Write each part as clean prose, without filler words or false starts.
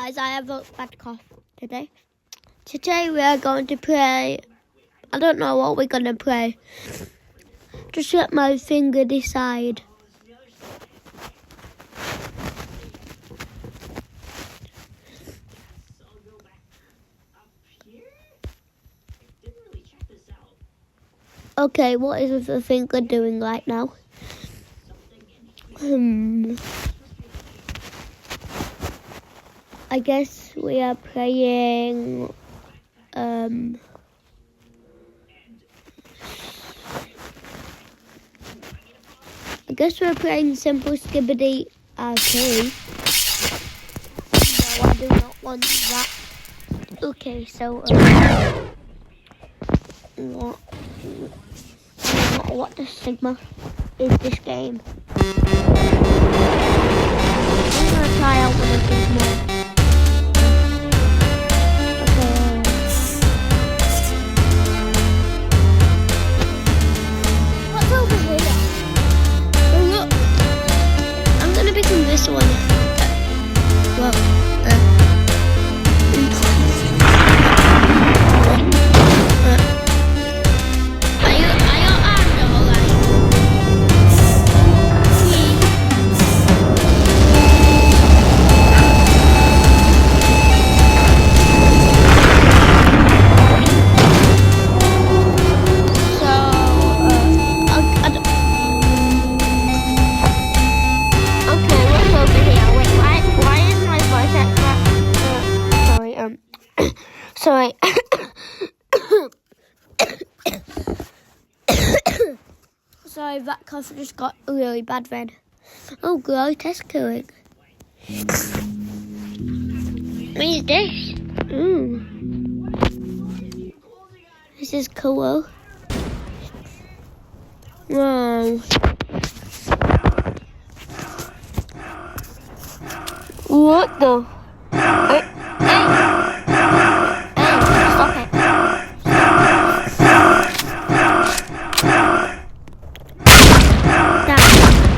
guys, I have a bad cough today. Today we are going to play. I don't know what we're going to play. Just let my finger decide. Okay, what is the finger doing right now? I guess we are playing I guess we're playing Simple Skibidi RP. No, I do not want that. Okay, so what the Sigma is this game? I'm gonna try out one of these more. What's over here? Oh look! I'm gonna become this one. Well, sorry. Sorry, that cough just got really bad then. Oh, glow test killing. What is this? This is cool. Wow. What the? Hey, stop it.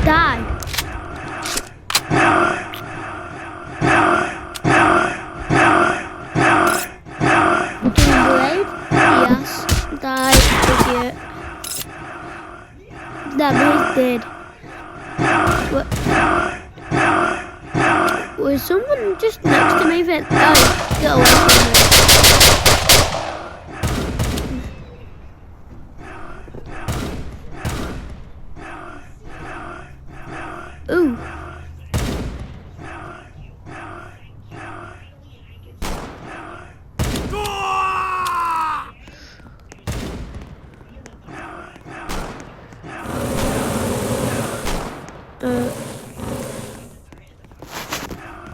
Die. Doing great? Yes. Die, idiot. That was dead. What? Was someone just next to me then? Oh, get away from me. Ooh.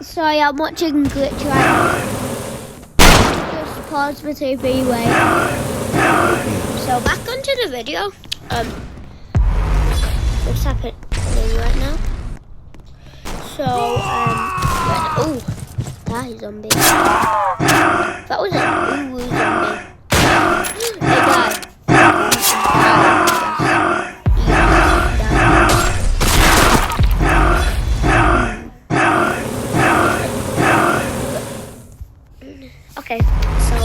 Sorry, I'm watching Glitch right now. Just pause the TV wait. So back onto the video. What's happening right now? So oh, die zombie. That was a zombie. They died. Okay, so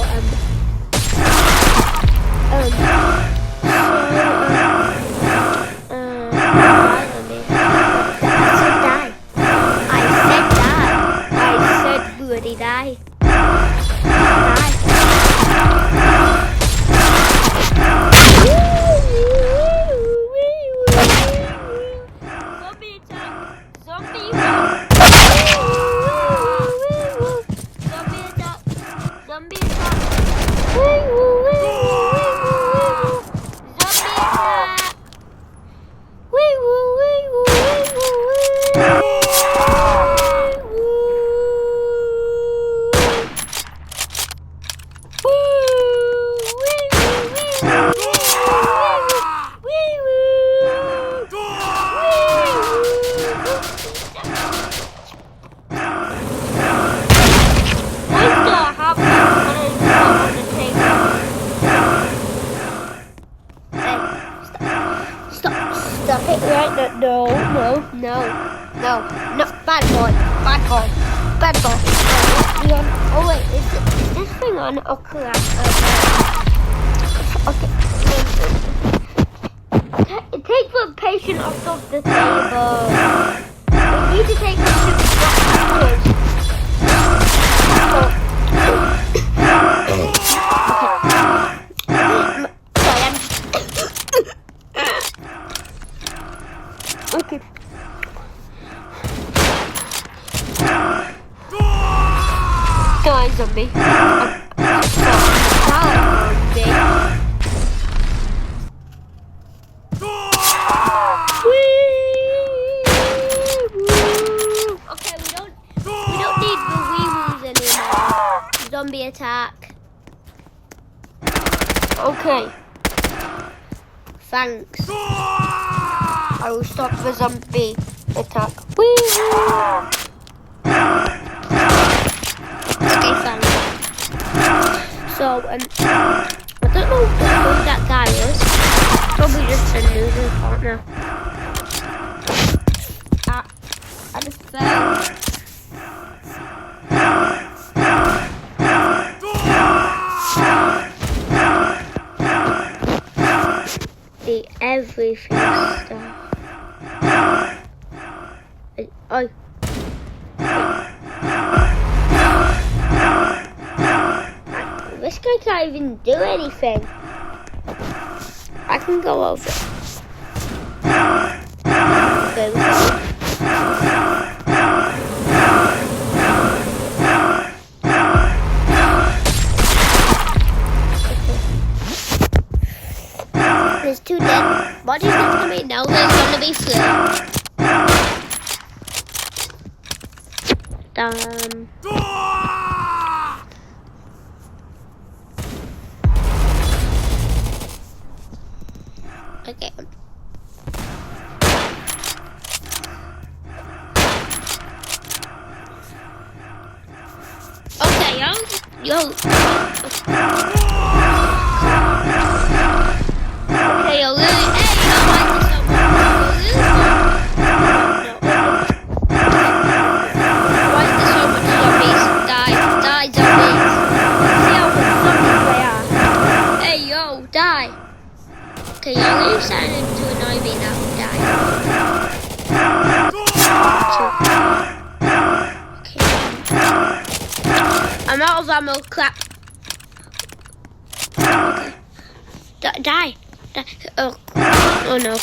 die. Zombie attack. Zombie attack. Zombie attack. Stop it right now. No, bad boy. Bad boss. Oh wait, is this thing on? Oh crap. Okay. Take the patient off the table. We need to take him to the doctor. Okay. Die, zombie. Okay, we don't need the wee-woos anymore. Zombie attack. Okay. Thanks. I will stop the zombie attack. Wee-woo! Okay, thanks. So, I don't know who that guy is. Probably just a noodle partner. I just fell. The everything stuff. This guy can't even do anything. I can go over. Okay, there's 2 dead bodies next to me. Now there's gonna be 3. Okay. Okay, yo. Okay, yo, really. Hey, you don't like this so much. Why is there so much zombies? Die, zombies. See how much zombies they are. Hey, yo, die. Okay, you're really starting to annoy me now. Die. Okay. I'm out of ammo. Crap. Okay. Die. Oh no.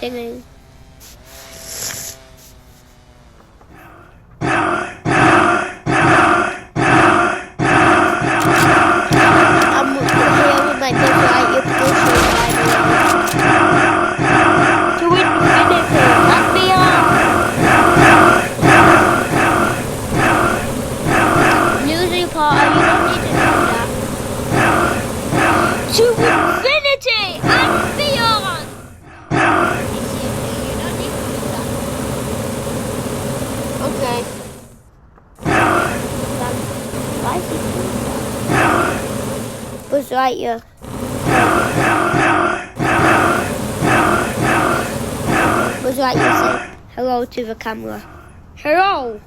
Singing. To infinity and beyond! Okay. Why is he doing that? Buzz Lightyear. Buzz Lightyear say hello to the camera. Hello!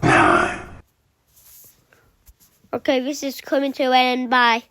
Okay, this is coming to an end. Bye.